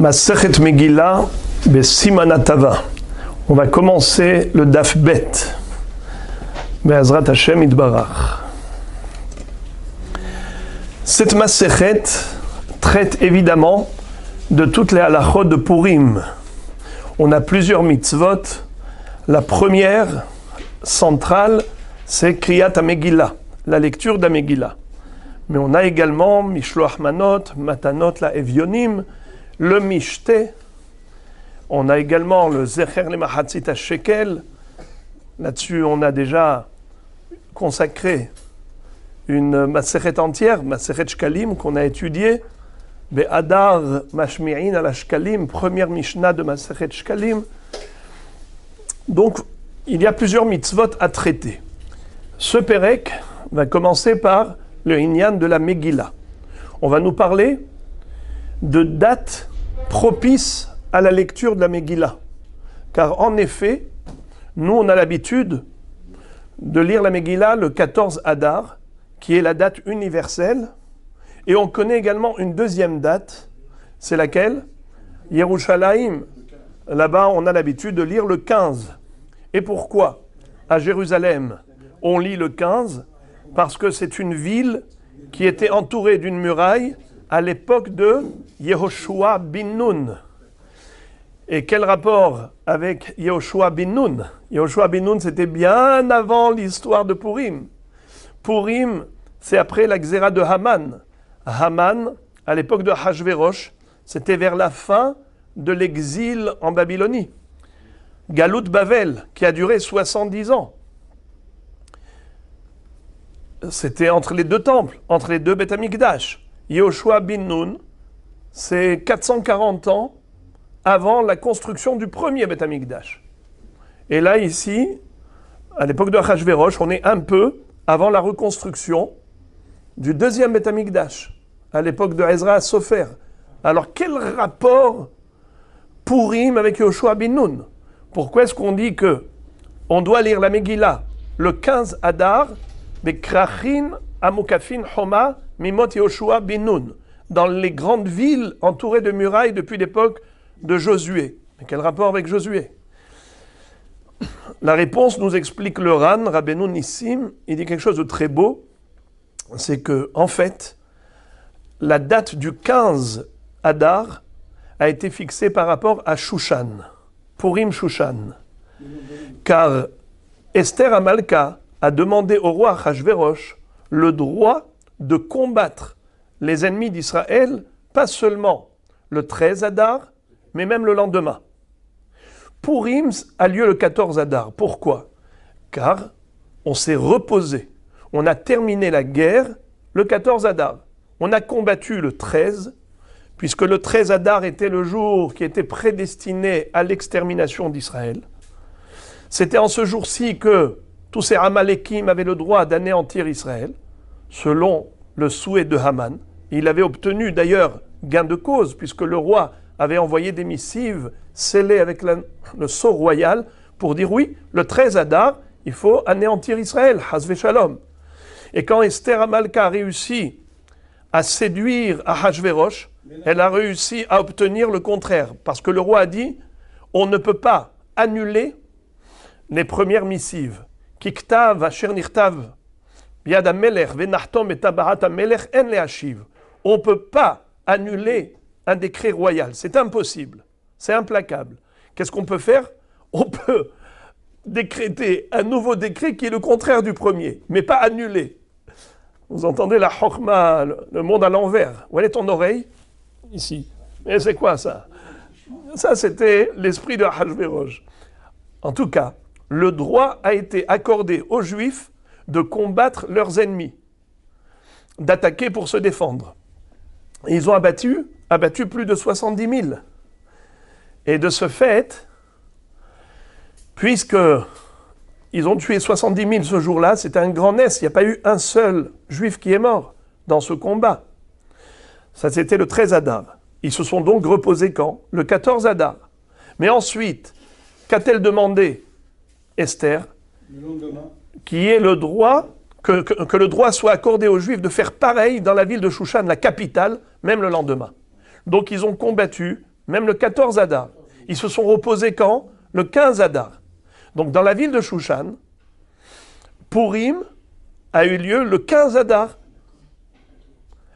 Masechet Megillah Besiman Hatava. On va commencer le Daf Bet. Be'ezrat Hashem Yitbarach. Cette Masechet traite évidemment de toutes les halachot de Purim. On a plusieurs mitzvot. La première, centrale, c'est Kriyat HaMegillah, la lecture d'Amegillah. Mais on a également Mishloach Manot, Matanot la Evyonim, le Mishte. On a également le Zecher le Mahatzit HaShekel. Là-dessus, on a déjà consacré une Masechet entière, Masechet Shkalim, qu'on a étudiée. Be'adar Mashmi'in al Shkalim, première Mishnah de Masechet Shkalim. Donc, il y a plusieurs mitzvot à traiter. Ce Pérek va commencer par le Inyan de la Megillah. On va nous parler de dates propices à la lecture de la Megillah. Car en effet, nous on a l'habitude de lire la Megillah le 14 Adar, qui est la date universelle, et on connaît également une deuxième date, c'est laquelle ? Yerushalayim. Là-bas, on a l'habitude de lire le 15. Et pourquoi ? À Jérusalem, on lit le 15 parce que c'est une ville qui était entourée d'une muraille à l'époque de Yehoshua bin Nun. Et quel rapport avec Yehoshua bin Nun ? Yehoshua bin Nun, c'était bien avant l'histoire de Purim. Purim, c'est après la Xéra de Haman. Haman, à l'époque de Hachvérosh, c'était vers la fin de l'exil en Babylonie. Galout Bavel, qui a duré 70 ans. C'était entre les deux temples, entre les deux Beth Amikdash. Yehoshua bin Nun, c'est 440 ans avant la construction du premier Beth Amikdash. Et là, ici, à l'époque de Hachvérosh, on est un peu avant la reconstruction du deuxième Beth Amikdash, à l'époque de Ezra Sofer. Alors, quel rapport Purim avec Yehoshua bin Nun ? Pourquoi est-ce qu'on dit que on doit lire la Megillah le 15 Adar, Bekrachin Amukafin Homa Mimot Yehoshua bin Nun, dans les grandes villes entourées de murailles depuis l'époque de Josué. Mais quel rapport avec Josué ? La réponse nous explique le Ran, Rabbeinu Nissim, il dit quelque chose de très beau, c'est que, en fait, la date du 15 Adar a été fixée par rapport à Shushan. Purim Shushan. Car Esther Amalka a demandé au roi Hachvérosh le droit de combattre les ennemis d'Israël, pas seulement le 13 Adar, mais même le lendemain. Purim a lieu le 14 Adar. Pourquoi ? Car on s'est reposé. On a terminé la guerre le 14 Adar. On a combattu le 13, puisque le 13 Adar était le jour qui était prédestiné à l'extermination d'Israël. C'était en ce jour-ci que tous ces Amalékim avaient le droit d'anéantir Israël, selon le souhait de Haman. Il avait obtenu d'ailleurs gain de cause, puisque le roi avait envoyé des missives scellées avec le sceau royal pour dire oui, le 13 Adar, il faut anéantir Israël, Hasvé Shalom. Et quand Esther Amalka a réussi à séduire Ahashvérosh, elle a réussi à obtenir le contraire, parce que le roi a dit, on ne peut pas annuler les premières missives. Kiktav asher nirtav biad hamelech venachtom et tabarat hamelech en leashiv. On ne peut pas annuler un décret royal, c'est impossible, c'est implacable. Qu'est-ce qu'on peut faire ? On peut décréter un nouveau décret qui est le contraire du premier, mais pas annuler. Vous entendez la chokma, le monde à l'envers. Où est ton oreille ? Ici. Mais c'est quoi ça ? Ça, c'était l'esprit de Hachvérosh. En tout cas, le droit a été accordé aux Juifs de combattre leurs ennemis, d'attaquer pour se défendre. Et ils ont abattu plus de 70 000. Et de ce fait, puisque ils ont tué 70 000 ce jour-là, c'est un grand ness. Il n'y a pas eu un seul juif qui est mort dans ce combat. Ça, c'était le 13 Adar. Ils se sont donc reposés quand ? Le 14 Adar. Mais ensuite, qu'a-t-elle demandé, Esther ? Le lendemain. Qui est le droit, que le droit soit accordé aux Juifs de faire pareil dans la ville de Shushan, la capitale, même le lendemain. Donc ils ont combattu même le 14 Adar. Ils se sont reposés quand? Le 15 Adar. Donc dans la ville de Shushan, Purim a eu lieu le 15 Adar.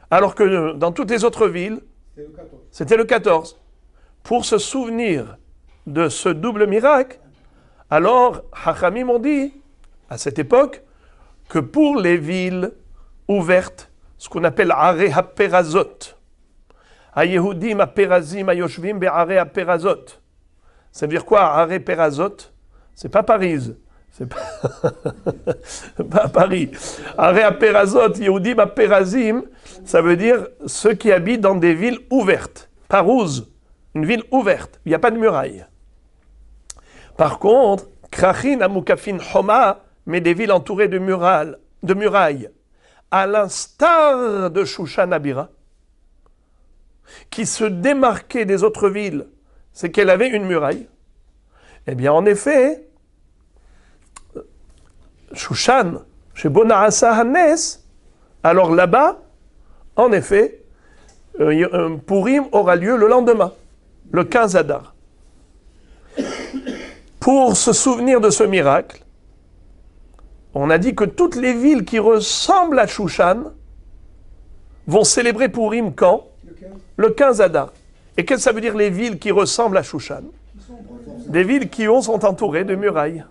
Alors que dans toutes les autres villes, c'était le 14. Pour se souvenir de ce double miracle, alors Hachamim ont dit, à cette époque, que pour les villes ouvertes, ce qu'on appelle Arei HaPerazot, Hayehudim HaPerazim Hayoshvim Be'arei HaPerazot. Ça veut dire quoi, Arei Perazot? C'est pas Paris. C'est pas Paris. Arei HaPerazot, Yehudim HaPerazim, ça veut dire ceux qui habitent dans des villes ouvertes. Parouz, une ville ouverte, il n'y a pas de muraille. Par contre, Krachin Amukafin Homa, mais des villes entourées de murailles, à l'instar de Shushan Abira, qui se démarquait des autres villes, c'est qu'elle avait une muraille. Eh bien, en effet, Shushan, chez Bonarasa Hannes, alors là-bas, en effet, Purim aura lieu le lendemain, le 15 Adar. Pour se souvenir de ce miracle, on a dit que toutes les villes qui ressemblent à Shushan vont célébrer Purim quand? Le 15 Adar. Et qu'est-ce que ça veut dire les villes qui ressemblent à Shushan? Des villes qui sont entourées de murailles.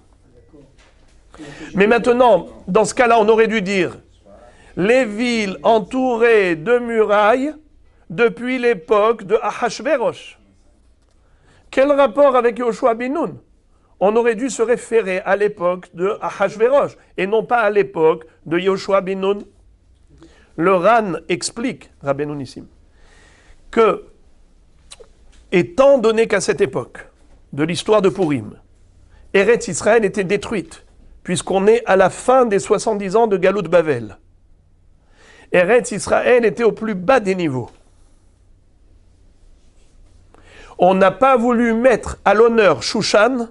Mais maintenant, dans ce cas-là, on aurait dû dire les villes entourées de murailles depuis l'époque de Ahashverosh. Quel rapport avec Yoshua bin Nun? On aurait dû se référer à l'époque de Ahashverosh et non pas à l'époque de Yoshua bin Nun. Le Ran explique, Rabbeinu Nissim, que, étant donné qu'à cette époque de l'histoire de Purim, Eretz Israël était détruite, puisqu'on est à la fin des 70 ans de Galout Bavel. Eretz Israël était au plus bas des niveaux. On n'a pas voulu mettre à l'honneur Shushan,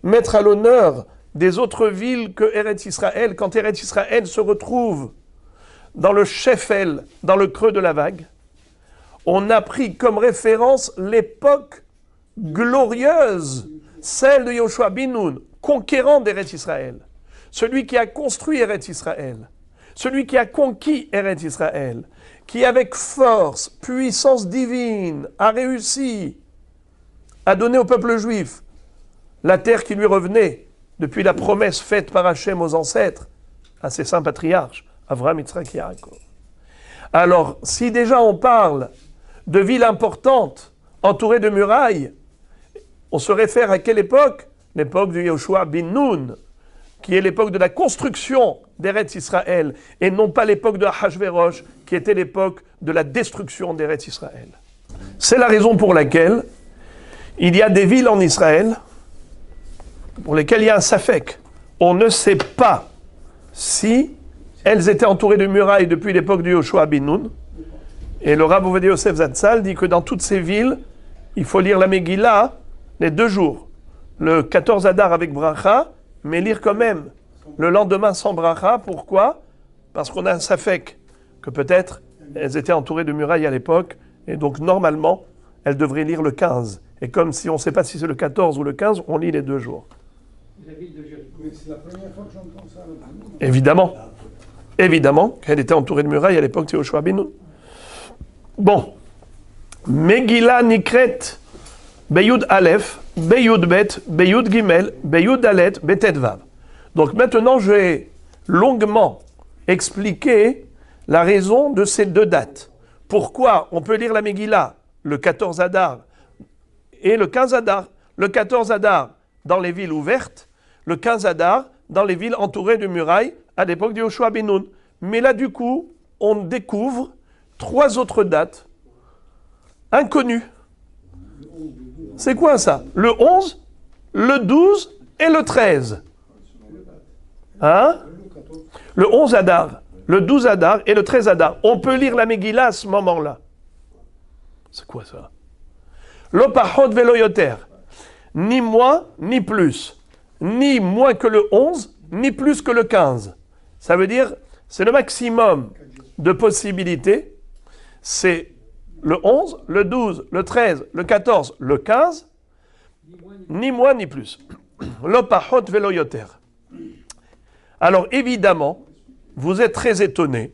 mettre à l'honneur des autres villes que Eretz Israël, quand Eretz Israël se retrouve dans le Shefel, dans le creux de la vague. On a pris comme référence l'époque glorieuse, celle de Yoshua bin Nun, conquérant d'Eretz Israël, celui qui a construit Eretz Israël, celui qui a conquis Eretz Israël, qui avec force, puissance divine, a réussi à donner au peuple juif la terre qui lui revenait depuis la promesse faite par Hachem aux ancêtres, à ses saints patriarches, Avraham, Yitzhak et Yaakov. Alors, si déjà on parle de villes importantes, entourées de murailles, on se réfère à quelle époque? L'époque de Yoshua bin Nun, qui est l'époque de la construction d'Eretz Israël, et non pas l'époque de Ahashverosh, qui était l'époque de la destruction d'Eretz Israël. C'est la raison pour laquelle il y a des villes en Israël pour lesquelles il y a un safek. On ne sait pas si elles étaient entourées de murailles depuis l'époque de Yoshua bin Nun. Et le Rav Ovadia Yosef Zatzal dit que dans toutes ces villes, il faut lire la Megillah les 2 jours. Le 14 Adar avec bracha, mais lire quand même le lendemain sans bracha. Pourquoi? Parce qu'on a un safek, que peut-être elles étaient entourées de murailles à l'époque, et donc normalement, elles devraient lire le 15. Et comme si on ne sait pas si c'est le 14 ou le 15, on lit les 2 jours. La ville de Jéricho. Mais c'est la première fois que j'entends ça. Évidemment qu'elle était entourée de murailles à l'époque de Yoshua bin Nun. Bon. Megillah Nikret Beyud Aleph, Beyud Bet, Beyud Gimel, Beyud Dalet, Betet Vav. Donc maintenant, je vais longuement expliquer la raison de ces 2 dates. Pourquoi on peut lire la Megillah le 14 Adar et le 15 Adar. Le 14 Adar dans les villes ouvertes, le 15 Adar dans les villes entourées de murailles à l'époque de Yoshua bin Nun. Mais là, du coup, on découvre 3 autres dates inconnues. C'est quoi ça? Le 11, le 12 et le 13. Hein? Le 11 Adar, le 12 Adar et le 13 Adar. On peut lire la Megillah à ce moment-là. C'est quoi ça? Lo pachot velo yoter. Ni moins, ni plus. Ni moins que le 11, ni plus que le 15. Ça veut dire, c'est le maximum de possibilités. C'est le 11, le 12, le 13, le 14, le 15, ni moins ni plus. Lo pachot velo yoter. Alors évidemment, vous êtes très étonnés,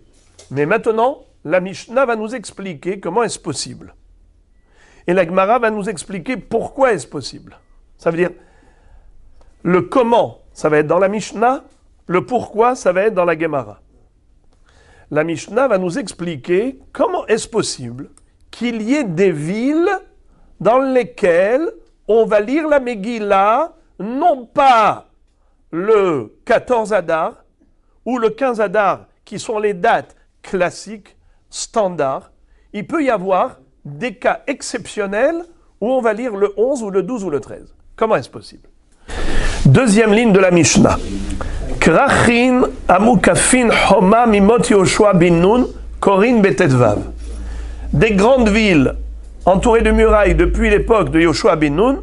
mais maintenant, la Mishnah va nous expliquer comment est-ce possible. Et la Gemara va nous expliquer pourquoi est-ce possible. Ça veut dire, le comment, ça va être dans la Mishnah, le pourquoi, ça va être dans la Gemara. La Mishnah va nous expliquer comment est-ce possible qu'il y ait des villes dans lesquelles on va lire la Megillah, non pas le 14 Adar ou le 15 Adar, qui sont les dates classiques, standards. Il peut y avoir des cas exceptionnels où on va lire le 11 ou le 12 ou le 13. Comment est-ce possible? Deuxième ligne de la Mishnah. Krachin amukafin homa mimot Yoshua bin Nun korin betetvav. Des grandes villes entourées de murailles depuis l'époque de Yoshua bin Nun,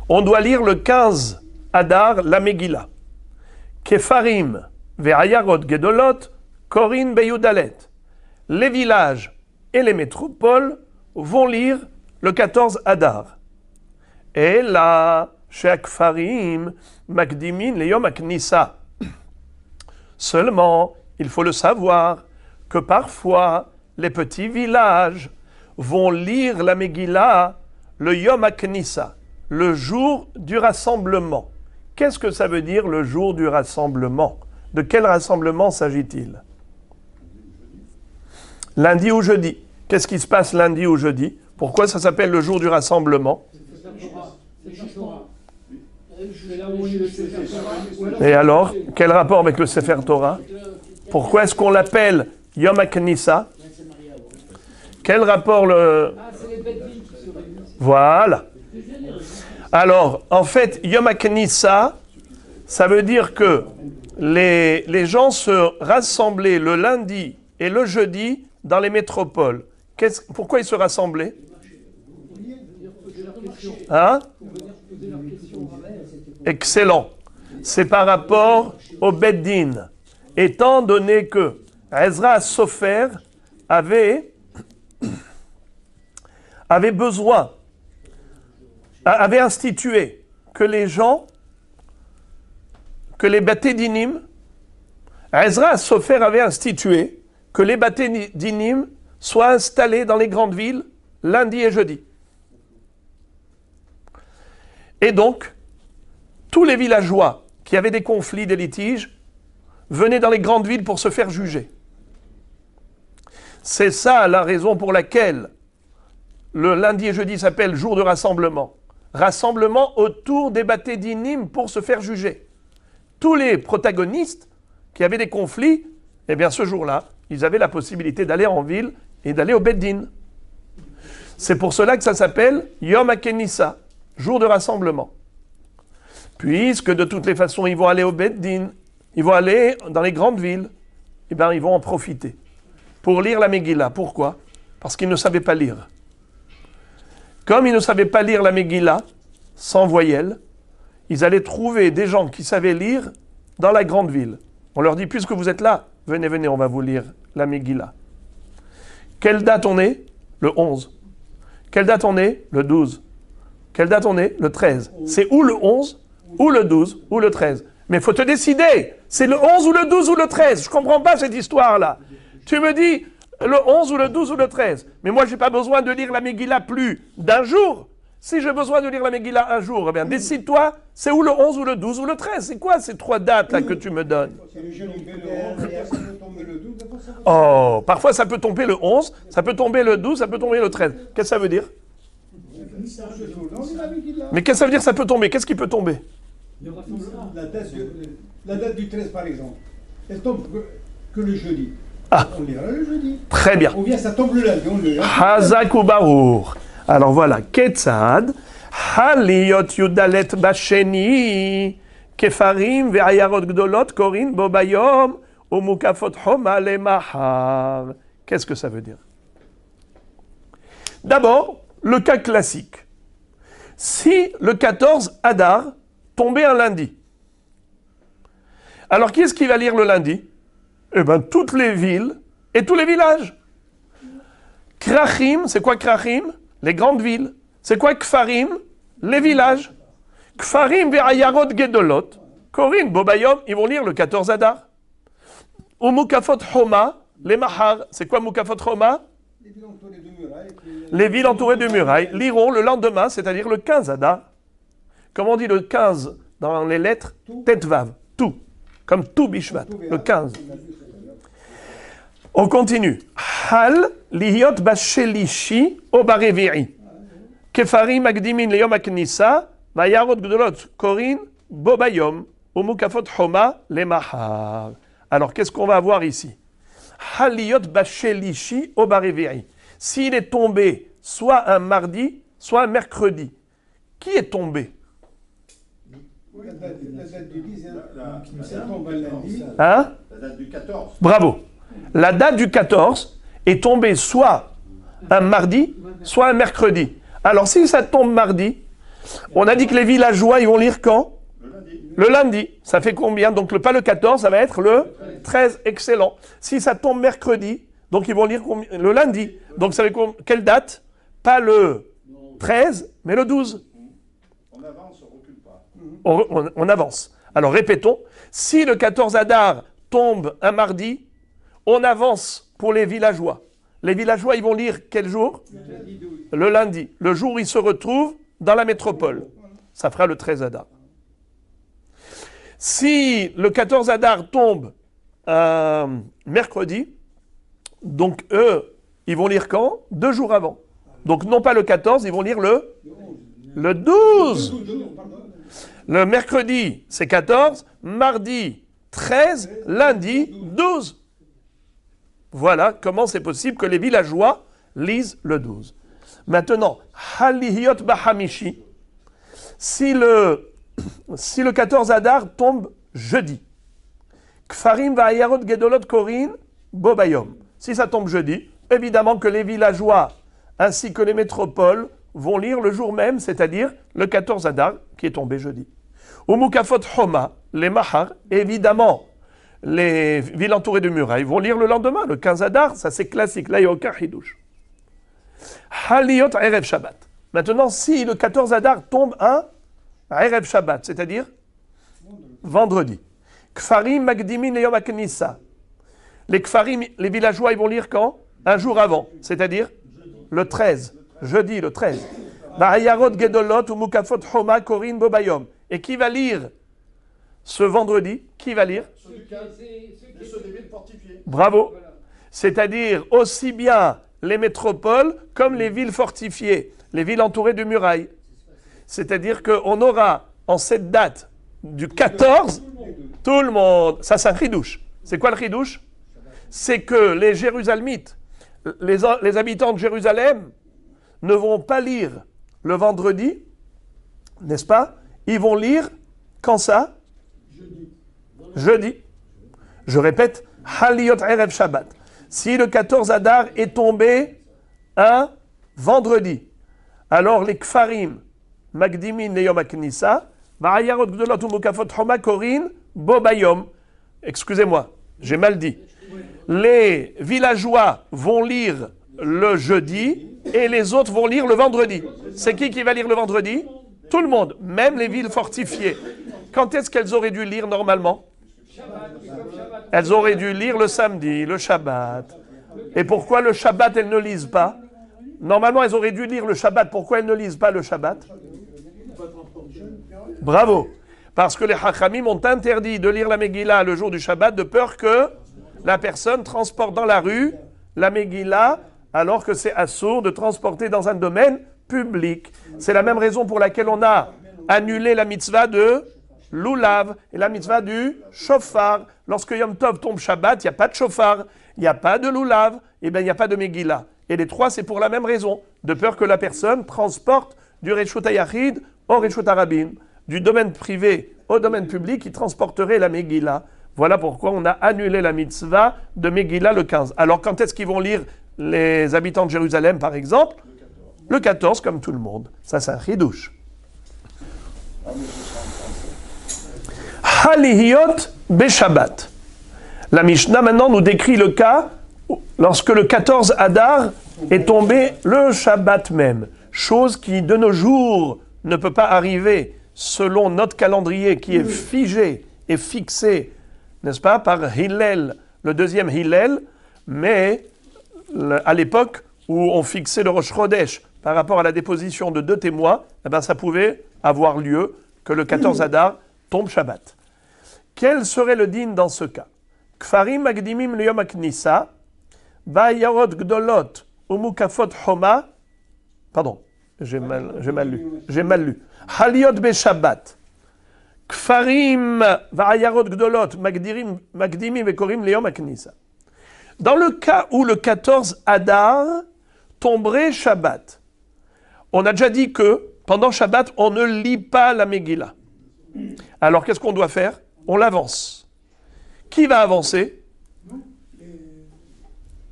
on doit lire le 15 Adar la Megillah. Kefarim ve'ayarot gedolot korin beyudalet. Les villages et les métropoles vont lire le 14 Adar. Et là, chez Farim, Makdimin, Leyom Aknissa. Seulement, il faut le savoir, que parfois, les petits villages vont lire la Megillah le Yom Aknissa, le jour du rassemblement. Qu'est-ce que ça veut dire, le jour du rassemblement? De quel rassemblement s'agit-il? Lundi ou jeudi. Qu'est-ce qui se passe lundi ou jeudi? Pourquoi ça s'appelle le jour du rassemblement? Et alors, quel rapport avec le Sefer Torah? Pourquoi est-ce qu'on l'appelle Yom HaKnissa? Quel rapport le... Voilà. Alors, en fait, Yom HaKnissa, ça veut dire que les gens se rassemblaient le lundi et le jeudi dans les métropoles. Pourquoi ils se rassemblaient? Hein? Excellent. C'est par rapport au Beddin. Étant donné que Ezra Sofer avait besoin, avait institué que les gens, que les Baté Dinim, Ezra Sofer avait institué que les Baté Dinim soient installés dans les grandes villes lundi et jeudi. Et donc, tous les villageois qui avaient des conflits, des litiges, venaient dans les grandes villes pour se faire juger. C'est ça la raison pour laquelle le lundi et jeudi s'appelle jour de rassemblement. Rassemblement autour des Baté Dinim pour se faire juger. Tous les protagonistes qui avaient des conflits, eh bien ce jour-là, ils avaient la possibilité d'aller en ville et d'aller au Beddin. C'est pour cela que ça s'appelle Yom HaKnissa, jour de rassemblement. Puisque de toutes les façons, ils vont aller au Beddin, ils vont aller dans les grandes villes, eh bien ils vont en profiter pour lire la Megillah. Pourquoi? Parce qu'ils ne savaient pas lire. Comme ils ne savaient pas lire la Megillah, sans voyelles, ils allaient trouver des gens qui savaient lire dans la grande ville. On leur dit, puisque vous êtes là, venez, venez, on va vous lire la Megillah. Quelle date on est? Le 11. Quelle date on est? Le 12. Quelle date on est? Le 13. C'est ou le 11, ou le 12, ou le 13. Mais il faut te décider. C'est le 11 ou le 12 ou le 13. Je ne comprends pas cette histoire-là. Tu me dis le 11 ou le 12 ou le 13. Mais moi, je n'ai pas besoin de lire la Megillah plus d'un jour. Si j'ai besoin de lire la Megillah un jour, eh bien, décide-toi, c'est ou le 11 ou le 12 ou le 13. C'est quoi ces trois dates-là que tu me donnes? Oh, parfois ça peut tomber le 11, ça peut tomber le 12, ça peut tomber le 13. Qu'est-ce que ça veut dire? Mais qu'est-ce que ça veut dire ça peut tomber? Qu'est-ce qui peut tomber? La date du 13 par exemple, elle tombe que le jeudi. Ah, on lira le jeudi. Très bien. On vient, ça tombe le lundi, on le lira. Hazak ou Barour. Alors voilà, Ketzad, Haliot Yudalet Basheni, Kefarim ve'ayarot gdolot korin bobayom umukafot homa lemahar. Qu'est-ce que ça veut dire? D'abord, le cas classique. Si le 14 Adar tombait un lundi, alors qui est-ce qui va lire le lundi? Eh bien, toutes les villes et tous les villages. Krachim, c'est quoi Krachim? Les grandes villes. C'est quoi Kfarim? Les villages. Kfarim ve'ayarot gedolot. Korin, Bobayom, ils vont lire le 14 Adar. Ou Mukafot Homa, les Mahar. C'est quoi Mukafot Homa? Les villes entourées de murailles liront le lendemain, c'est-à-dire le 15 Adar. Comment on dit le 15 dans les lettres? Tetvav, tout. Comme tout Bishvat, le 15. On continue. Hal liyot bashelishi o barevi'i. Kefarim magdimin leyom aknisa, vayarot gdolot korin bobayom, ou mukafot homa le mahar. Alors, qu'est-ce qu'on va voir ici? Hal liyot bashelishi o barevi'i. S'il est tombé soit un mardi, soit un mercredi, qui est tombé? La date du 10, ça tombe un lundi. Hein? La date du 14. Bravo. La date du 14 est tombée soit un mardi, soit un mercredi. Alors, si ça tombe mardi, on a dit que les villageois, ils vont lire quand? Le lundi. Le lundi. Ça fait combien? Donc, pas le 14, ça va être le 13. Excellent. Si ça tombe mercredi, donc ils vont lire le lundi. Donc, ça fait quelle date? Pas le 13, mais le 12. On avance, on recule pas. On avance. Alors, répétons. Si le 14 Adar tombe un mardi, on avance pour les villageois. Les villageois, ils vont lire quel jour? Le lundi. Le jour où ils se retrouvent dans la métropole. Ça fera le 13 Adar. Si le 14 Adar tombe un mercredi, donc eux, ils vont lire quand? 2 jours avant. Donc non pas le 14, ils vont lire le 12. Le mercredi, c'est 14. Mardi, 13. Lundi, 12. Voilà comment c'est possible que les villageois lisent le 12. Maintenant, Halihiyot Bahamishi, si le 14 Adar tombe jeudi, Kfarim Va'ayarot Gedolot Korin Bobayom. Si ça tombe jeudi, évidemment que les villageois ainsi que les métropoles vont lire le jour même, c'est-à-dire le 14 Adar qui est tombé jeudi. Ou Mukafot Homa, les Mahar, évidemment, les villes entourées de murailles vont lire le lendemain, le 15 Adar, ça c'est classique, là il n'y a aucun hidouche. Haliyot Erev Shabbat. Maintenant, si le 14 Adar tombe un Erev Shabbat, c'est-à-dire vendredi. Kfarim Magdimin Yom HaKnissa. Les Kfarim, les villageois, ils vont lire quand? Un jour avant, c'est-à-dire le 13, jeudi le 13. Ba'ayarot Gedolot ou Mukafot Homa Korin Bobayom. Et qui va lire ce vendredi? Qui va lire? Ceux des villes fortifiées. Bravo. C'est-à-dire aussi bien les métropoles comme les villes fortifiées, les villes entourées de murailles. C'est-à-dire qu'on aura en cette date du 14, tout le monde, ça c'est un chidouche. C'est quoi le chidouche? C'est que les Jérusalemites, les habitants de Jérusalem ne vont pas lire le vendredi, n'est-ce pas? Ils vont lire quand ça? Jeudi. Je répète, Haliyot Erev Shabbat. Si le 14 Adar est tombé un vendredi, alors les Kfarim, Magdimin Leyom HaKnissa, Va'ayarot Gdolot Mukafot Homa Korin Bobayom. Excusez-moi, j'ai mal dit. Les villageois vont lire le jeudi et les autres vont lire le vendredi. C'est qui va lire le vendredi? Tout le monde, même les villes fortifiées. Quand est-ce qu'elles auraient dû lire normalement? Elles auraient dû lire le samedi, le Shabbat. Et pourquoi le Shabbat, elles ne lisent pas? Normalement, elles auraient dû lire le Shabbat. Pourquoi elles ne lisent pas le Shabbat? Bravo. Parce que les Hachamim ont interdit de lire la Megillah le jour du Shabbat de peur que la personne transporte dans la rue la Megillah alors que c'est assourd de transporter dans un domaine public. C'est la même raison pour laquelle on a annulé la mitzvah de l'oulav et la mitzvah du shofar. Lorsque Yom Tov tombe Shabbat, il n'y a pas de shofar, il n'y a pas de l'oulav, et bien il n'y a pas de Megillah. Et les trois, c'est pour la même raison, de peur que la personne transporte du Reshut HaYachid au Reshut HaRabim, du domaine privé au domaine public, qui transporterait la Megillah. Voilà pourquoi on a annulé la mitzvah de Megillah le 15. Alors quand est-ce qu'ils vont lire les habitants de Jérusalem, par exemple? Le 14, comme tout le monde. Ça, c'est un chidouche. Halihiyot Beshabbat. La Mishnah maintenant nous décrit le cas lorsque le 14 Adar est tombé le Shabbat même, chose qui de nos jours ne peut pas arriver selon notre calendrier qui est figé et fixé, n'est-ce pas, par Hillel, le deuxième Hillel, mais à l'époque où on fixait le Rosh Chodesh par rapport à la déposition de 2 témoins, eh ben ça pouvait avoir lieu que le 14 Adar tombe Shabbat. Quel serait le din dans ce cas? Kfarim magdimim leyom haknissa, va'ayarot gdolot umukafot homa. Pardon, j'ai mal lu. Haliot be-Shabbat. Kfarim va'ayarot gdolot magdimim vekorim leyom haknissa. Dans le cas où le 14 Adar tomberait Shabbat, on a déjà dit que pendant Shabbat, on ne lit pas la Megillah. Alors qu'est-ce qu'on doit faire? On l'avance. Qui va avancer? Les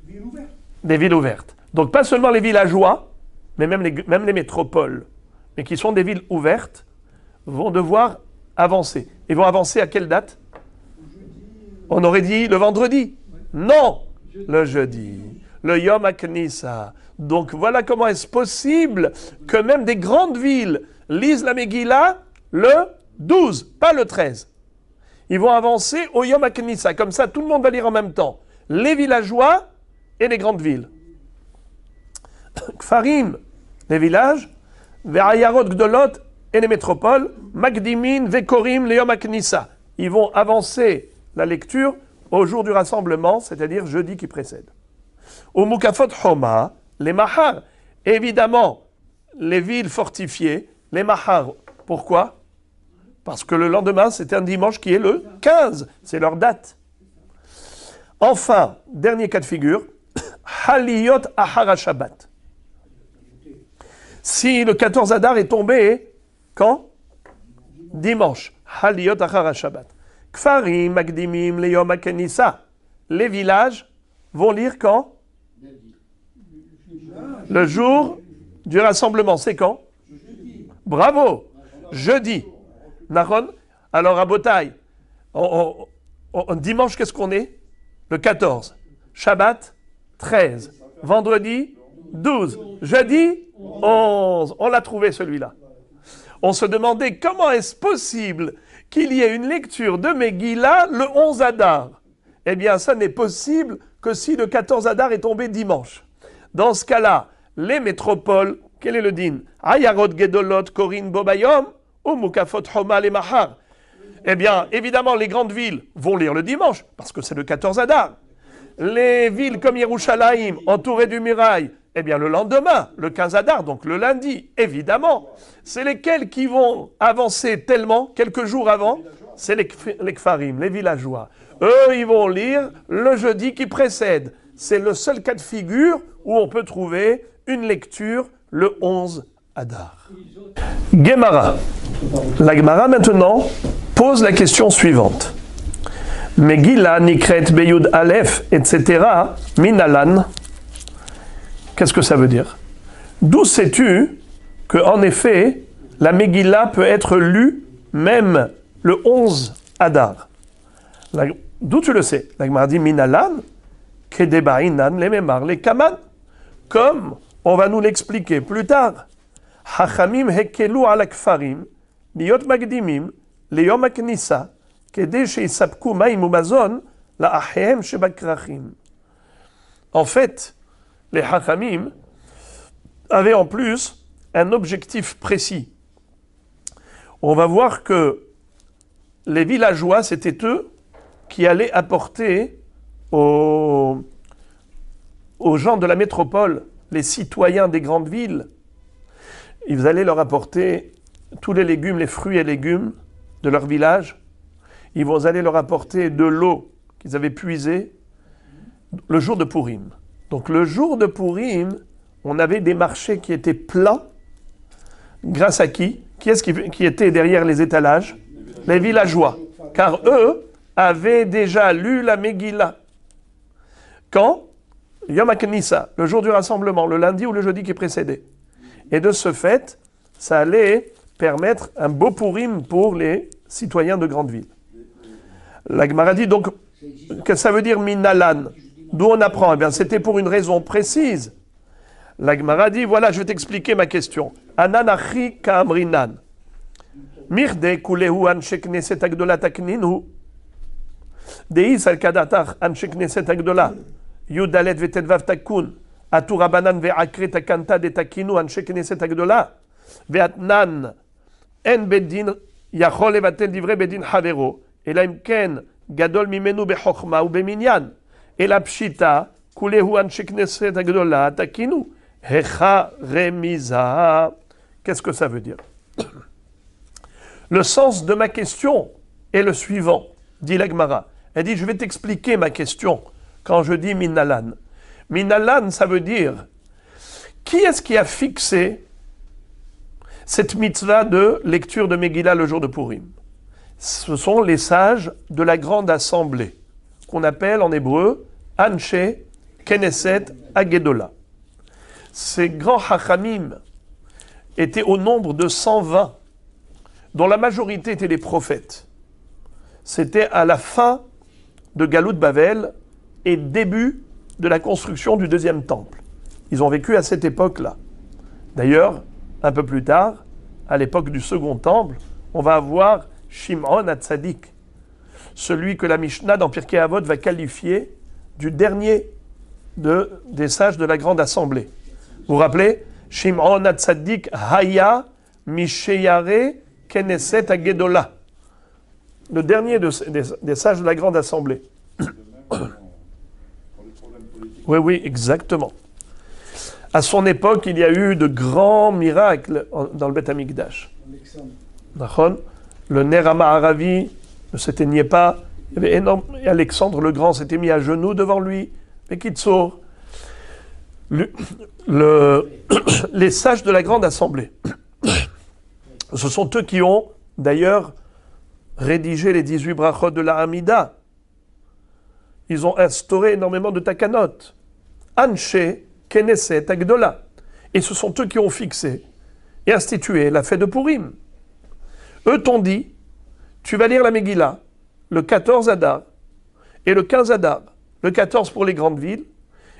villes ouvertes. Des villes ouvertes. Donc pas seulement les villageois, mais même les métropoles, mais qui sont des villes ouvertes, vont devoir avancer. Ils vont avancer à quelle date? On aurait dit le vendredi. Non, le jeudi. Le Yom HaKnissa. Donc voilà comment est-ce possible que même des grandes villes lisent la Megillah le 12, pas le 13. Ils vont avancer au Yom HaKnissa. Comme ça, tout le monde va lire en même temps. Les villageois et les grandes villes. Kfarim, les villages. Ve'ayarot gdolot et les métropoles. Magdimin, vekorim, le Yom HaKnissa. Ils vont avancer la lecture au jour du rassemblement, c'est-à-dire jeudi qui précède. Au Mukafot Homa, les Mahar. Évidemment, les villes fortifiées, les Mahar. Pourquoi? Parce que le lendemain, c'est un dimanche qui est le 15. C'est leur date. Enfin, dernier cas de figure, Haliyot Ahara Shabbat. Si le 14 Adar est tombé, quand? Dimanche. Haliyot Ahara Shabbat. Kfarim Magdimim Leyom HaKnissa. Les villages vont lire quand? Le jour du rassemblement. C'est quand? Bravo! Jeudi. Nahon? Alors à Botaï, dimanche, qu'est-ce qu'on est? Le 14. Shabbat, 13. Vendredi, 12. Jeudi, 11. On l'a trouvé celui-là. On se demandait comment est-ce possible qu'il y ait une lecture de Megillah le 11 Adar. Eh bien, ça n'est possible que si le 14 Adar est tombé dimanche. Dans ce cas-là, les métropoles, quel est le din? Ayarot Gedolot Korin Bobayom ou Mukafot Homa les Mahar. Eh bien, évidemment, les grandes villes vont lire le dimanche, parce que c'est le 14 Adar. Les villes comme Yerushalayim, entourées du muraille, eh bien, le lendemain, le 15 Adar, donc le lundi, évidemment. C'est lesquels qui vont avancer tellement, quelques jours avant? C'est les Kfarim, les villageois. Eux, ils vont lire le jeudi qui précède. C'est le seul cas de figure où on peut trouver une lecture le 11 Adar. Gemara. La Gemara maintenant pose la question suivante. Megillah, Nikret, Beyud, Aleph, etc. Minalan. Qu'est-ce que ça veut dire? D'où sais-tu que, en effet, la Megillah peut être lue même le 11 Adar? D'où tu le sais? La Gemara dit Minalan, Kedebainan, les Memar, les Kaman. Comme on va nous l'expliquer plus tard. Hachamim hekelu ala kfarim, liot magdimim, leyom haknissa, kede sheisapku maim umazon, la ahem shebakrachim. En fait, les Hachamim avaient en plus un objectif précis. On va voir que les villageois, c'était eux qui allaient apporter aux gens de la métropole, les citoyens des grandes villes, ils allaient leur apporter tous les légumes, les fruits et légumes de leur village. Ils allaient leur apporter de l'eau qu'ils avaient puisée le jour de Purim. Donc le jour de Purim, on avait des marchés qui étaient pleins. Grâce à qui? Qui est-ce qui était derrière les étalages? Les villageois. Car eux avaient déjà lu la Megillah. Quand? Yom HaKnissa, le jour du rassemblement, le lundi ou le jeudi qui précédait. Et de ce fait, ça allait permettre un beau Purim pour les citoyens de grandes villes. La Gemara dit donc, que ça veut dire Minalan? D'où on apprend? Eh bien, c'était pour une raison précise. La Gemara dit, voilà, je vais t'expliquer ma question. Ananachi kaamrinan. Mirde kulehu anshe knesset agdola takninu. Deis al kadatach anshe knesset agdola. Yudalet vetetvav takun. Atu rabanan ve'akre takanta de takinu anshe knesset agdola. Ve'atnan en bedin yachol levatel divrei bedin havero. Ela imken gadol mimenu bechokma ou beminyan. Ela pshita kulehu anshe knesset agdola takinu. Hecha remiza. Qu'est-ce que ça veut dire? Le sens de ma question est le suivant, dit la Gemara. Elle dit, je vais t'expliquer ma question quand je dis minalan. Minalan, ça veut dire, qui est-ce qui a fixé cette mitzvah de lecture de Megillah le jour de Purim? Ce sont les sages de la grande assemblée, qu'on appelle en hébreu Anshe Knesset Agedola. Ces grands hachamim étaient au nombre de 120, dont la majorité étaient des prophètes. C'était à la fin de Galout Bavel et début de la construction du deuxième temple. Ils ont vécu à cette époque-là. D'ailleurs, un peu plus tard, à l'époque du second temple, on va avoir Shimon Hatzadik, celui que la Mishnah dans Pirkei Avot va qualifier du dernier des sages de la grande assemblée. Vous vous rappelez? Shimon Hatzadik Haya Misheyare Knesset Agedola. Le dernier des sages de la grande assemblée. Oui, exactement. À son époque, il y a eu de grands miracles dans le Beth Amikdash. Le Ner HaMa'aravi ne s'éteignait pas. Il y avait énorme. Et Alexandre le Grand s'était mis à genoux devant lui. Mais Kitsour, les sages de la grande assemblée, ce sont eux qui ont d'ailleurs rédigé les 18 brachot de la Hamida. Ils ont instauré énormément de takanot. Anshe Knesset Agdola. Et ce sont eux qui ont fixé et institué la fête de Purim. Eux t'ont dit, tu vas lire la Megillah le 14 Adar et le 15 Adar. Le 14 pour les grandes villes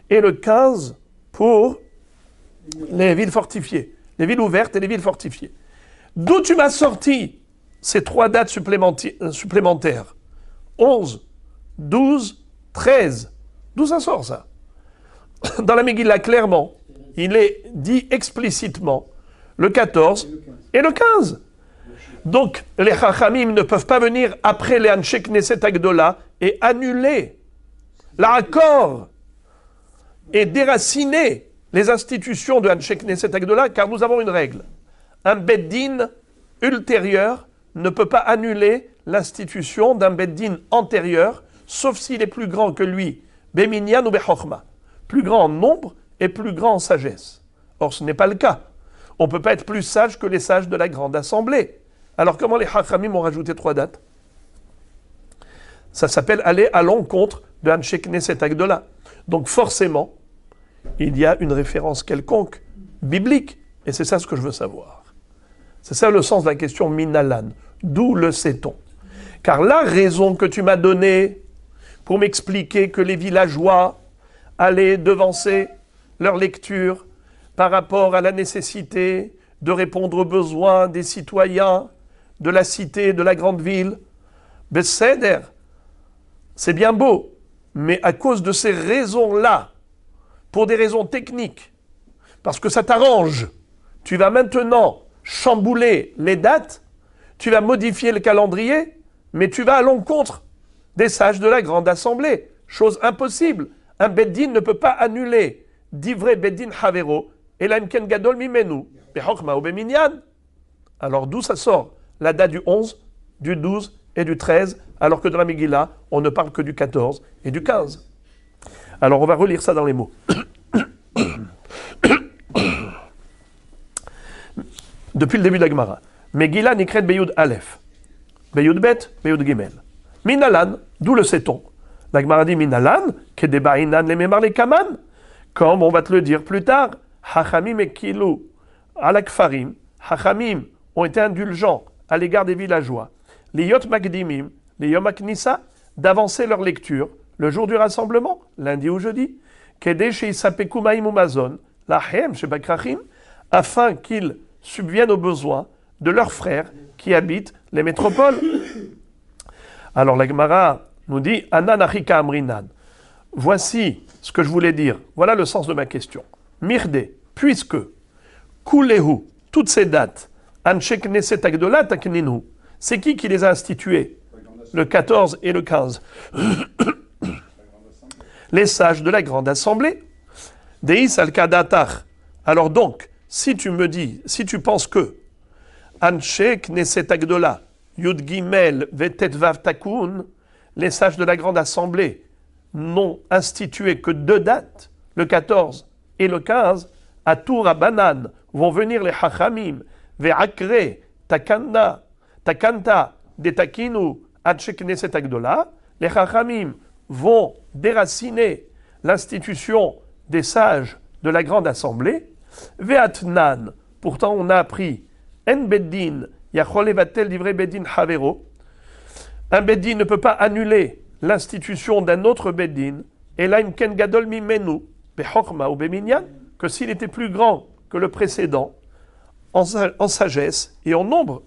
et le 15 pour les villes fortifiées. Les villes ouvertes et les villes fortifiées. D'où tu m'as sorti ces 3 dates supplémentaires? 11, 12, 13. D'où ça sort ça? Dans la Megillah, clairement, il est dit explicitement le 14 et le 15. Donc, les Chachamim ne peuvent pas venir après les Anshe Knesset Agdola et annuler l'accord et déraciner les institutions de Anshe Knesset Agdola, car nous avons une règle. Un Beddin ultérieur ne peut pas annuler l'institution d'un Beddin antérieur, sauf s'il est plus grand que lui, Beminyan ou Bechokma, plus grand en nombre et plus grand en sagesse. Or, ce n'est pas le cas. On ne peut pas être plus sage que les sages de la grande assemblée. Alors, comment les Hachamim ont rajouté 3 dates? Ça s'appelle aller à l'encontre de Anshe Knesset Agdola. Donc, forcément, il y a une référence quelconque, biblique, et c'est ça ce que je veux savoir. C'est ça le sens de la question minalan. D'où le sait-on? Car la raison que tu m'as donnée pour m'expliquer que les villageois allaient devancer leur lecture par rapport à la nécessité de répondre aux besoins des citoyens de la cité, de la grande ville, Besséder, c'est bien beau, mais à cause de ces raisons-là, pour des raisons techniques, parce que ça t'arrange, tu vas maintenant chambouler les dates, tu vas modifier le calendrier, mais tu vas à l'encontre des sages de la grande assemblée. Chose impossible. Un Beddin ne peut pas annuler d'ivrei Beddin Havero et l'Amken Gadol Mimenu, Bechokma ou Beminyan. Alors d'où ça sort la date du 11, du 12 et du 13, alors que dans la Megillah, on ne parle que du 14 et du 15. Alors on va relire ça dans les mots. Depuis le début de la Gemara. Megillah nikret beyud Aleph. Beyud Bet, beyud Gimel. Minalan, d'où le sait-on? La Gemara dit Minalan, kedebainan le memar le kaman. Comme on va te le dire plus tard, Hachamim et Kilou, alakfarim, Hachamim ont été indulgents à l'égard des villageois. Les Yot Makdimim, les Yom HaKnissa, d'avancer leur lecture le jour du rassemblement, lundi ou jeudi, Kedesh Isapeku Maim Umazon, Lahem Shebakrachim, afin qu'ils subviennent aux besoins de leurs frères qui habitent les métropoles. Alors la Gemara nous dit Anan Achika Amrinan. Voici ce que je voulais dire. Voilà le sens de ma question. Mirde, puisque Kulehu, toutes ces dates, Anshek Neset Agdola Takninu, c'est qui les a instituées? Le 14 et le 15. Les sages de la grande assemblée. Deis al-Kadatar. Alors donc, si tu me dis, si tu penses que Anshek Neset Agdola, Yud Gimel Vetet Vav Takun, les sages de la grande assemblée n'ont institué que 2 dates, le 14 et le 15, à Tour à Banan vont venir les Chachamim, Ve'akre, Takanta, Detakinu, Anshek Neset Agdola, les Chachamim vont déraciner l'institution des sages de la grande assemblée. Ve'atnan, pourtant on a appris En Beddin, Yachol Evatel Divrei Beddin Havero. Un Beddin ne peut pas annuler l'institution d'un autre Beddin, et là im ken gadol mimenu, bechokma ou beminyan, que s'il était plus grand que le précédent, en sagesse et en nombre.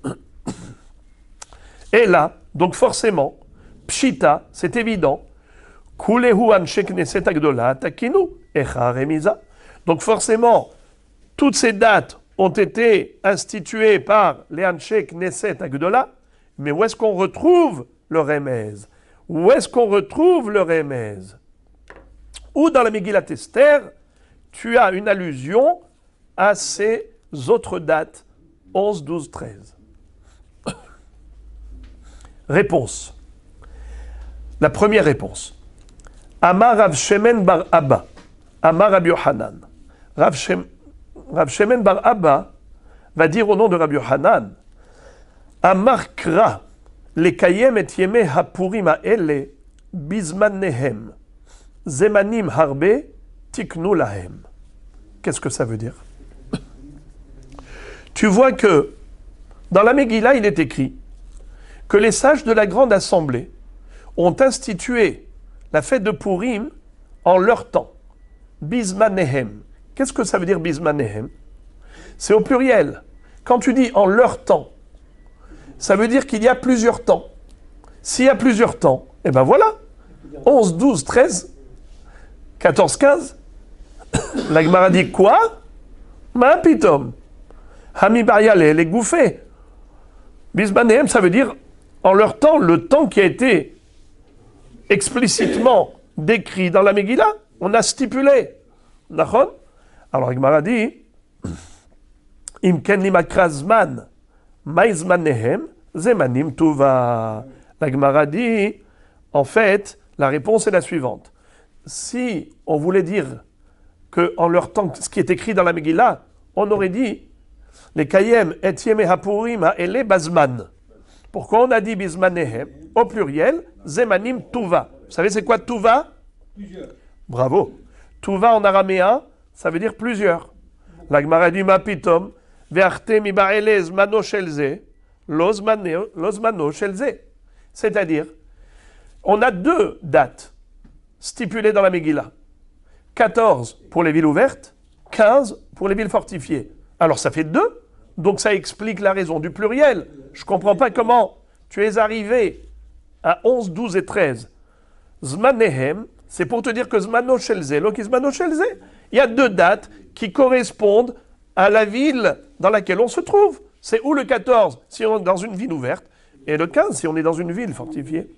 Et là, donc forcément, pshita, c'est évident, kulehu anshek neset agdola takinu, echa remiza. Donc forcément, toutes ces dates ont été instituées par les Anshek Neset Agdola, mais où est-ce qu'on retrouve le Remez? Où est-ce qu'on retrouve le Remez? Ou dans la Megillat Esther, tu as une allusion à ces autres dates, 11, 12, 13. Réponse. La première réponse. Amar Rav Shemen bar Abba, Amar Rabbi Yochanan. Rav Shemen bar Abba va dire au nom de Rabbi Yochanan, Amar Kra, lekayem et yeme hapurim ha'ele, bizman nehem, zemanim harbe, tiknu lahem. Qu'est-ce que ça veut dire? Tu vois que dans la Megillah, il est écrit que les sages de la grande assemblée ont institué la fête de Purim en leur temps. Bizman nehem. Qu'est-ce que ça veut dire Bismanehem? C'est au pluriel. Quand tu dis en leur temps, ça veut dire qu'il y a plusieurs temps. S'il y a plusieurs temps, eh ben voilà. 11, 12, 13, 14, 15. La Gemara dit quoi? Ma pitom. Hami Bariale, les gouffés. Bismanehem, ça veut dire en leur temps, le temps qui a été explicitement décrit dans la Megillah. On a stipulé. Nachon? Alors, la Gemara dit, Im ken limakra zman, mai zmanehem, zemanim tuva. La Gemara dit, en fait, la réponse est la suivante. Si on voulait dire que en leur temps, ce qui est écrit dans la Megillah, on aurait dit, les kayem et yeme hapurim ha'ele bazman. Pourquoi on a dit bizmanehem? Au pluriel, zemanim tuva. Vous savez c'est quoi tuva? Plusieurs. Bravo. Tuva en araméen, ça veut dire plusieurs. La Gemara dit ma pitom, ve'arte mi ba'ele zmano shelze, lozmano shelze. C'est-à-dire, on a 2 dates stipulées dans la Megillah. 14 pour les villes ouvertes, 15 pour les villes fortifiées. Alors ça fait 2, donc ça explique la raison du pluriel. Je ne comprends pas comment tu es arrivé à 11, 12 et 13. Zmanehem, c'est pour te dire que Zmano Shelze, Loki Zmano Shelze, il y a 2 dates qui correspondent à la ville dans laquelle on se trouve. C'est ou le 14 si on est dans une ville ouverte, et le 15 si on est dans une ville fortifiée.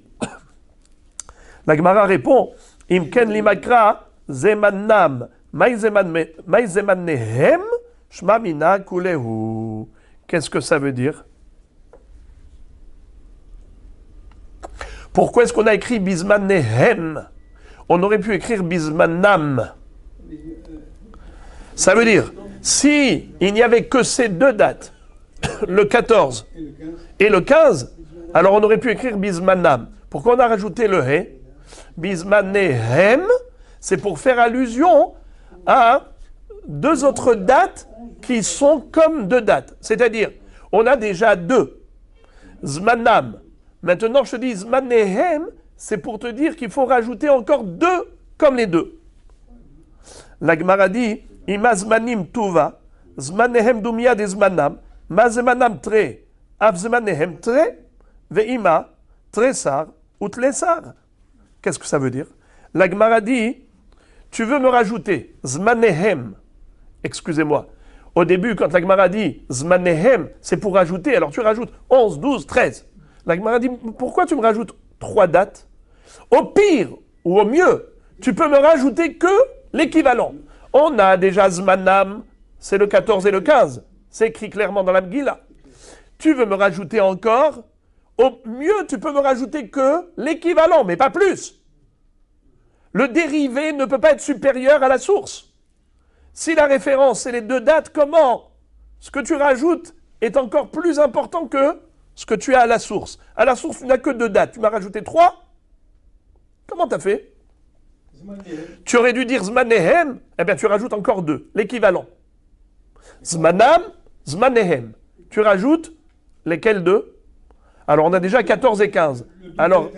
La Gemara répond, Imken limakra zemannam maizemannehem shmamina kulehu. Qu'est-ce que ça veut dire? Pourquoi est-ce qu'on a écrit bismannehem? On aurait pu écrire bismannam. Ça veut dire, si il n'y avait que ces 2 dates, le 14 et le 15, alors on aurait pu écrire bismannam. Pourquoi on a rajouté le he? Bismannehem, c'est pour faire allusion à 2 autres dates qui sont comme 2 dates. C'est-à-dire, on a déjà 2. Zmanam. Maintenant, je te dis Zmanehem, c'est pour te dire qu'il faut rajouter encore 2 comme les 2. La Gemara dit, Ima zmanim tuva, zmanehem dumia de zmanam, ma zmanam tre, av zmanehem tre, ve'ima tresar ou tlesar. Qu'est-ce que ça veut dire? La Gemara dit, tu veux me rajouter zmanehem, excusez-moi. Au début, quand la Gemara dit zmanehem, c'est pour rajouter, alors tu rajoutes 11, 12, 13. La Gemara dit, pourquoi tu me rajoutes 3 dates? Au pire, ou au mieux, tu peux me rajouter que l'équivalent. On a déjà zmanam, c'est le 14 et le 15. C'est écrit clairement dans la Megillah. Tu veux me rajouter encore? Au mieux, tu peux me rajouter que l'équivalent, mais pas plus. Le dérivé ne peut pas être supérieur à la source. Si la référence, c'est les 2 dates, comment ce que tu rajoutes est encore plus important que ce que tu as à la source? À la source, tu n'as que 2 dates. Tu m'as rajouté 3? Comment tu as fait? Tu aurais dû dire zmanehem, eh bien tu rajoutes encore 2, l'équivalent. Zmanam, zmanehem. Tu rajoutes lesquels 2? Alors on a déjà 14 et 15. Alors,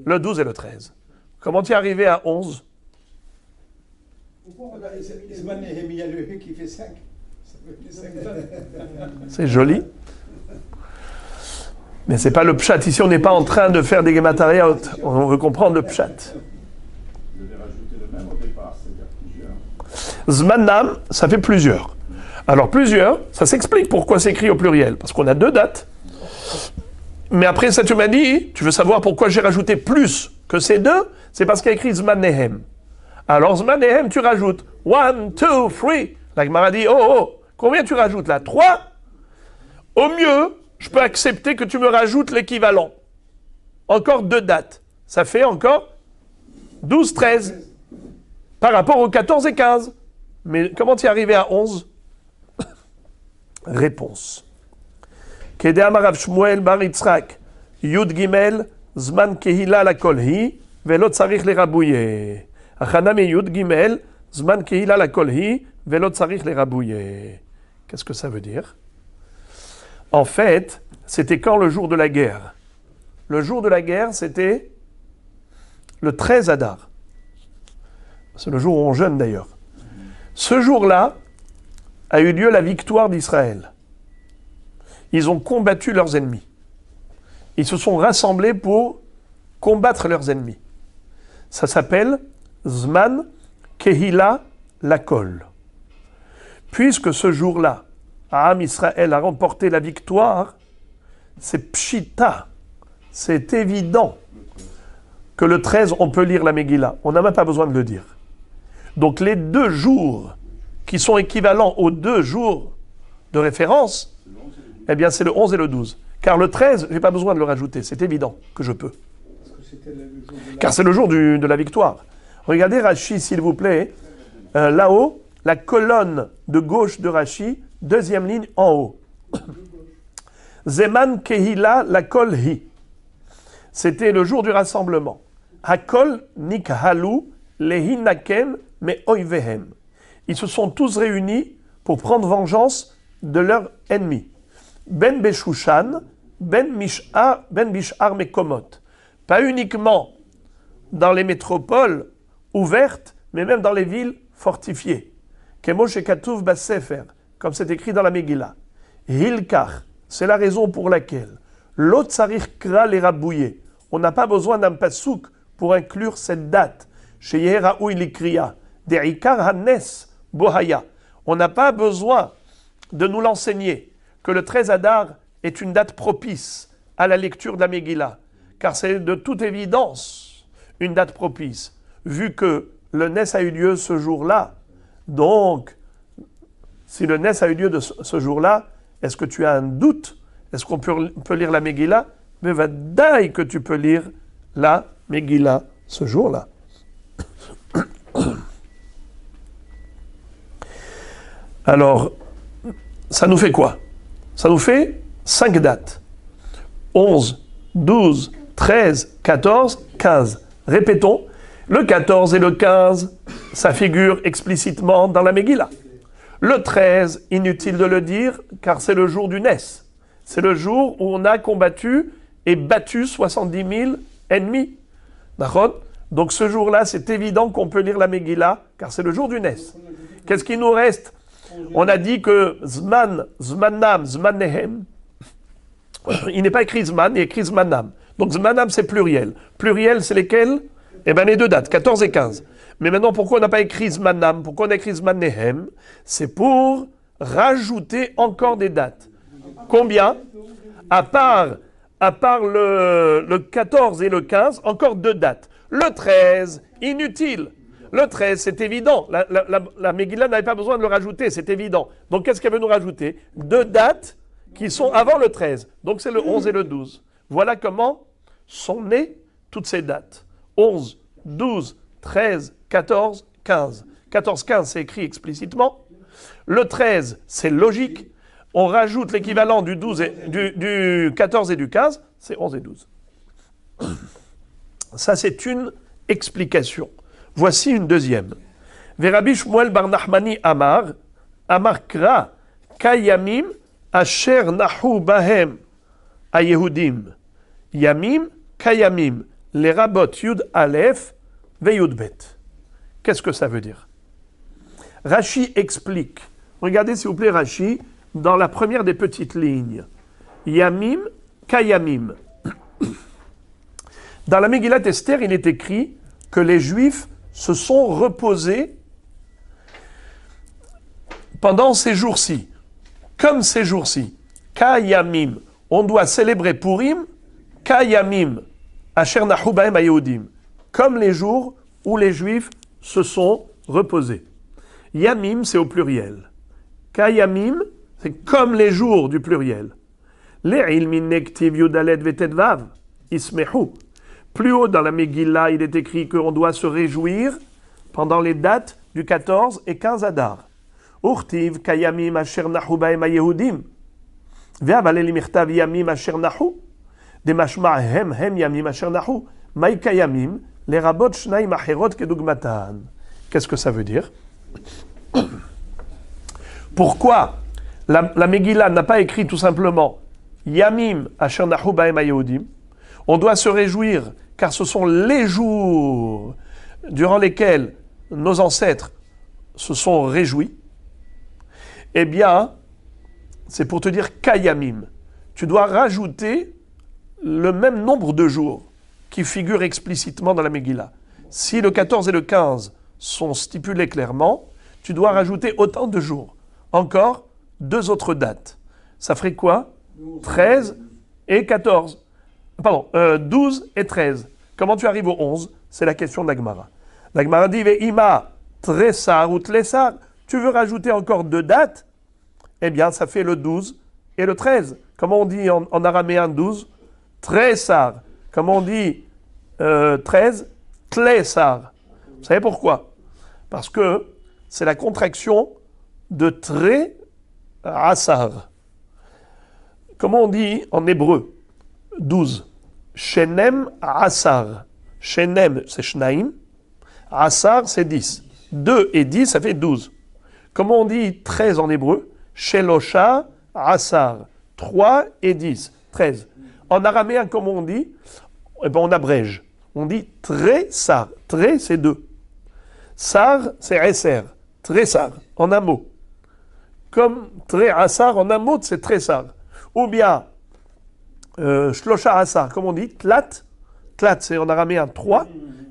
le 12 et le 13. Comment tu es arrivé à 11? Zmanehem, il y a le he qui fait 5. C'est joli. Mais c'est pas le pshat. Ici, on n'est pas en train de faire des gematariot. On veut comprendre le pshat. Vous avez rajouté le même au départ, c'est-à-dire plusieurs. Zmanam, ça fait plusieurs. Alors plusieurs, ça s'explique pourquoi c'est écrit au pluriel. Parce qu'on a 2 dates. Mais après ça, tu m'as dit, tu veux savoir pourquoi j'ai rajouté plus que ces 2? C'est parce qu'il y a écrit Zmanehem. Alors Zmanehem, tu rajoutes 1, 2, 3. La Gemara dit, oh, combien tu rajoutes là? 3? Au mieux, je peux accepter que tu me rajoutes l'équivalent. Encore 2 dates. Ça fait encore 12, 13. Par rapport aux 14 et 15. Mais comment tu es arrivé à 11? Réponse. Kede amarav Shmuel bar Yitzchak, Yud Gimel, Zman Kehila la kolhi, Velo tzarich le rabouye. Achaname Yud Gimel, Zman Kehila la kolhi, Velo tzarich le rabouye. Qu'est-ce que ça veut dire? En fait, c'était quand le jour de la guerre? Le jour de la guerre, c'était le 13 Adar. C'est le jour où on jeûne d'ailleurs. Ce jour-là a eu lieu la victoire d'Israël. Ils ont combattu leurs ennemis. Ils se sont rassemblés pour combattre leurs ennemis. Ça s'appelle Zman Kehila Lakol. Puisque ce jour-là, Am Israël a remporté la victoire, c'est pshita, c'est évident que le 13, on peut lire la Megillah. On n'a même pas besoin de le dire. Donc les 2 jours qui sont équivalents aux 2 jours de référence, eh bien c'est le 11 et le 12. Car le 13, je n'ai pas besoin de le rajouter, c'est évident que je peux. Car c'est le jour de la victoire. Regardez Rashi, s'il vous plaît. Là-haut, la colonne de gauche de Rashi, 2e ligne en haut. Zeman Kehila Lakol Hi. C'était le jour du rassemblement. Hakol Nikhalu Lehinakem Me Oivehem. Ils se sont tous réunis pour prendre vengeance de leurs ennemis. Ben Beshushan, Ben Bishar Mekomot. Pas uniquement dans les métropoles ouvertes, mais même dans les villes fortifiées. Kemo Shekatuv Basefer, comme c'est écrit dans la Megillah. Hilkar, c'est la raison pour laquelle l'autre Tsarich Kra les rabouillés. On n'a pas besoin d'un pasouk pour inclure cette date. Chez Yeheraou Ilikriya, De'ikar Hanes Bohaya. On n'a pas besoin de nous l'enseigner que le 13 Adar est une date propice à la lecture de la Megillah, car c'est de toute évidence une date propice, vu que le Nes a eu lieu ce jour-là. Donc, si le Nes a eu lieu de ce jour-là, est-ce que tu as un doute? Est-ce qu'on peut lire la Megillah? Mais vadaï que tu peux lire la Megillah ce jour-là. Alors, ça nous fait quoi? Ça nous fait 5 dates. 11, 12, 13, 14, 15. Répétons. Le 14 et le 15, ça figure explicitement dans la Megillah. Le 13, inutile de le dire, car c'est le jour du Nes. C'est le jour où on a combattu et battu 70 000 ennemis. D'accord? Donc ce jour-là, c'est évident qu'on peut lire la Megillah, car c'est le jour du Nes. Qu'est-ce qui nous reste? On a dit que Zman, Zmannam, Zmannehem, il n'est pas écrit Zman, il est écrit Zmannam. Donc Zmannam, c'est pluriel. Pluriel, c'est lesquels? Eh bien, les deux dates, 14 et 15. Mais maintenant, pourquoi on n'a pas écrit Zmannam? Pourquoi on a écrit Zmannehem? C'est pour rajouter encore des dates. Combien? À part le 14 et le 15, encore deux dates. Le 13, inutile. Le 13, c'est évident. La Megillah n'avait pas besoin de le rajouter, c'est évident. Donc, qu'est-ce qu'elle veut nous rajouter? Deux dates qui sont avant le 13. Donc, c'est le 11 et le 12. Voilà comment sont nées toutes ces dates. 11, 12, 13, 14, 15. 14, 15, c'est écrit explicitement. Le 13, c'est logique. On rajoute l'équivalent du 12 et, du 14 et du 15, c'est 11 et 12. Ça, c'est une explication. Voici une deuxième. Verabi Shmuel bar Nachmani Amar Kra Kayamim Asher Nahu Bahem Ayehudim Yamim Kayamim Les Rabot Yud Aleph Ve Yud Bet. Qu'est-ce que ça veut dire? Rashi explique. Regardez s'il vous plaît Rashi dans la première des petites lignes. Yamim Kayamim. Dans la Megillat Esther, il est écrit que les Juifs se sont reposés pendant ces jours-ci. Comme ces jours-ci. Kayamim. On doit célébrer Purim. Kayamim. Asher nahu bahem hayehudim. Comme les jours où les Juifs se sont reposés. Yamim, c'est au pluriel. Kayamim, c'est comme les jours du pluriel. Le'il min nektiv yudalet vetetvav. Ismehu. Plus haut dans la Megillah, il est écrit qu'on doit se réjouir pendant les dates du 14 et 15 Adar. Urtiv kayamim asher nahu bahem hayehudim. Ve'avaleli mirtav yamim asher nahu. Demashma hem yamim asher nahu. Mai kayamim les rabot shnaim acherot kedugmatan. Qu'est-ce que ça veut dire? Pourquoi la Megillah n'a pas écrit tout simplement Yamim asher nahu bahem hayehudim? On doit se réjouir car ce sont les jours durant lesquels nos ancêtres se sont réjouis. Eh bien, c'est pour te dire Kayamim. Tu dois rajouter le même nombre de jours qui figurent explicitement dans la Megillah. Si le 14 et le 15 sont stipulés clairement, tu dois rajouter autant de jours. Encore deux autres dates. Ça ferait quoi? 13 et 14. Pardon, 12 et 13. Comment tu arrives au 11? C'est la question de la Gemara. La Gemara dit Ve'ima tresar ou tlesar. Tu veux rajouter encore deux dates? Eh bien, ça fait le 12 et le 13. Comment on dit en araméen 12? Tresar. Comment on dit 13? Tlesar. Vous savez pourquoi? Parce que c'est la contraction de tre asar. Comment on dit en hébreu 12? Shenem asar. Shenem, c'est shnaim. Asar, c'est 10. 2 et 10, ça fait 12. Comment on dit 13 en hébreu? Shelosha asar. 3 et 10. 13. En araméen, comment on dit? Eh bien, on abrège. On dit tre-sar. Tre, c'est 2. Sar, c'est eser. Tre-sar, en un mot. Comme tre-asar, en un mot, c'est tre-sar. Ou bien, shlosha asar, comme on dit, tlat. Tlat, c'est en araméen 3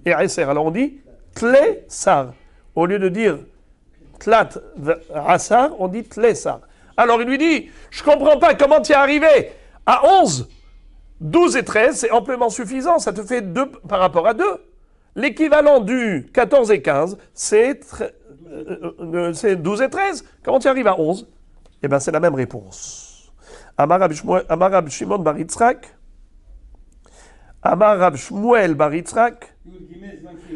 et eser. Alors on dit tle-sar. Au lieu de dire tlat asar, on dit tle-sar. Alors il lui dit, je comprends pas comment tu es arrivé à 11. 12 et 13, c'est amplement suffisant, ça te fait 2 par rapport à 2. L'équivalent du 14 et 15, c'est 12 et 13. Comment tu arrives à 11? Eh bien, c'est la même réponse. Amar Rab Shimon bar Yitzhak, Amar Rab Shmuel bar Yitzhak,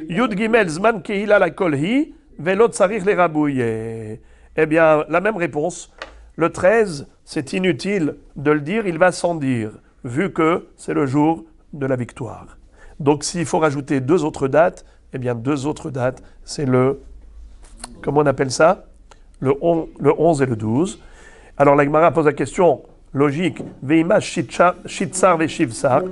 Yud Gimel Zman Kehila la Kolhi, Velot Sarich le Rabouye. Eh bien, la même réponse. Le 13, c'est inutile de le dire, il va sans dire, vu que c'est le jour de la victoire. Donc, s'il faut rajouter 2 autres dates, eh bien, 2 autres dates, c'est le, comment on appelle ça? Le 11 et le 12. Alors, la Gemara pose la question, logique. Veima shitsar veshivsar.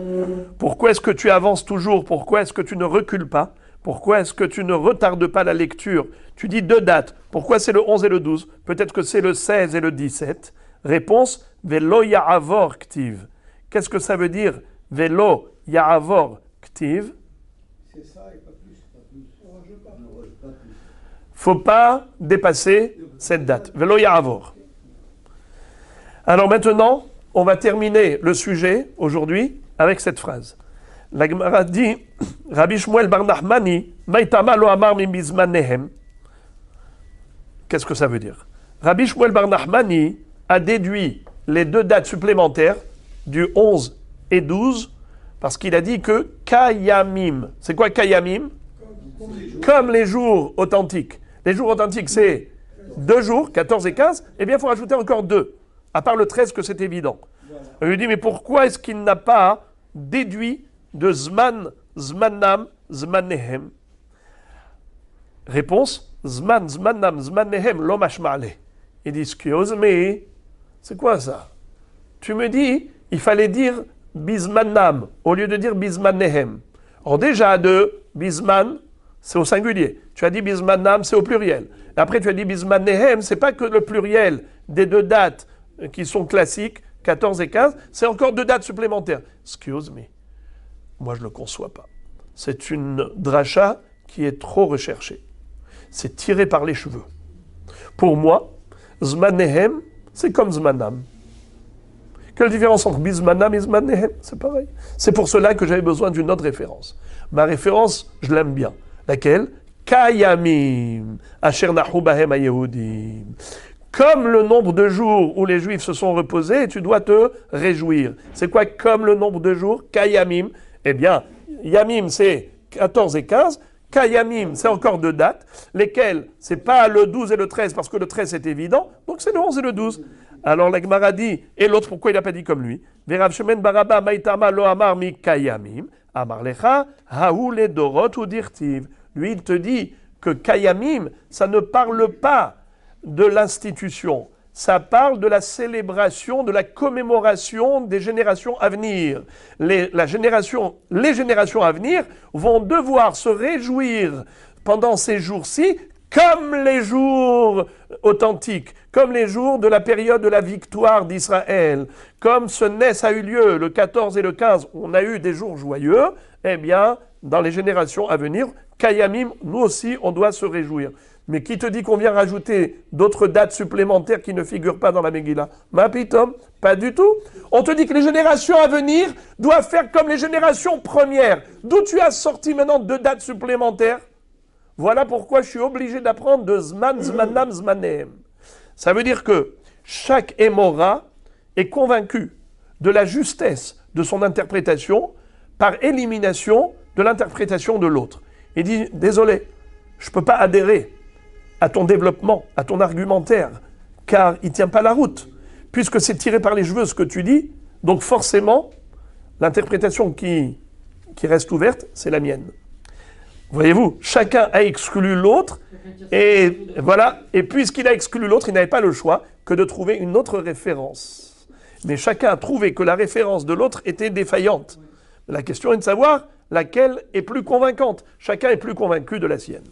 Pourquoi est-ce que tu avances toujours? Pourquoi est-ce que tu ne recules pas? Pourquoi est-ce que tu ne retardes pas la lecture? Tu dis 2 dates. Pourquoi c'est le 11 et le 12? Peut-être que c'est le 16 et le 17. Réponse, Velo ya'avor ktiv. Qu'est-ce que ça veut dire? Velo ya'avor ktiv. C'est ça et pas plus. On rajoute pas. Faut pas dépasser cette date. Velo ya'avor. Alors maintenant, on va terminer le sujet aujourd'hui avec cette phrase. La Gemara dit, Rabbi Shmuel bar Nachmani, Maïtama lo amar mi bizmanehem. Qu'est-ce que ça veut dire? Rabbi Shmuel bar Nachmani a déduit les 2 dates supplémentaires du 11 et 12 parce qu'il a dit que Kayamim. C'est quoi Kayamim? Comme les jours authentiques. Les jours authentiques, c'est 2 jours, 14 et 15. Eh bien, il faut rajouter encore 2. À part le 13, que c'est évident. On lui dit, mais pourquoi est-ce qu'il n'a pas déduit de Zman, Zmannam, Zmanehem? Réponse, Zman, Zmannam, Zmanehem, lo mashma'ale. Il dit, excuse me, c'est quoi ça? Tu me dis, il fallait dire Bizmannam au lieu de dire Bizmanehem. Or déjà, de Bizman, c'est au singulier. Tu as dit Bizmannam, c'est au pluriel. Et après, tu as dit Bizmanehem, c'est pas que le pluriel des 2 dates qui sont classiques, 14 et 15, c'est encore 2 dates supplémentaires. Excuse me. Moi, je ne le conçois pas. C'est une dracha qui est trop recherchée. C'est tiré par les cheveux. Pour moi, Zmanehem, c'est comme Zmanam. Quelle différence entre Bizmanam et Zmanehem? C'est pareil. C'est pour cela que j'avais besoin d'une autre référence. Ma référence, je l'aime bien. Laquelle? Kayamim, Asher nahu bahem hayehudim. Comme le nombre de jours où les Juifs se sont reposés, tu dois te réjouir. C'est quoi comme le nombre de jours? Kayamim. Eh bien, Yamim, c'est 14 et 15. Kayamim, c'est encore 2 dates, lesquelles, c'est pas le 12 et le 13, parce que le 13 c'est évident, donc c'est le 11 et le 12. Alors la Gemara dit, et l'autre, pourquoi il n'a pas dit comme lui? Verav shemen baraba maitama lo amar mi kayamim, amar lecha, haou le dorot ou dirtiv. Lui, il te dit que kayamim, ça ne parle pas de l'institution. Ça parle de la célébration, de la commémoration des générations à venir. Les générations à venir vont devoir se réjouir pendant ces jours-ci comme les jours authentiques, comme les jours de la période de la victoire d'Israël. Comme ce Ness a eu lieu le 14 et le 15, on a eu des jours joyeux, eh bien, dans les générations à venir, Kayamim, nous aussi, on doit se réjouir. Mais qui te dit qu'on vient rajouter d'autres dates supplémentaires qui ne figurent pas dans la Megillah? Ma pitom, pas du tout. On te dit que les générations à venir doivent faire comme les générations premières. D'où tu as sorti maintenant 2 dates supplémentaires? Voilà pourquoi je suis obligé d'apprendre de Zman, Zmanam, Zmanem. Ça veut dire que chaque Émora est convaincu de la justesse de son interprétation par élimination de l'interprétation de l'autre. Il dit, désolé, je ne peux pas adhérer à ton développement, à ton argumentaire, car il ne tient pas la route, puisque c'est tiré par les cheveux ce que tu dis, donc forcément, l'interprétation qui reste ouverte, c'est la mienne. Voyez-vous, chacun a exclu l'autre, et voilà, et puisqu'il a exclu l'autre, il n'avait pas le choix que de trouver une autre référence. Mais chacun a trouvé que la référence de l'autre était défaillante. La question est de savoir laquelle est plus convaincante. Chacun est plus convaincu de la sienne.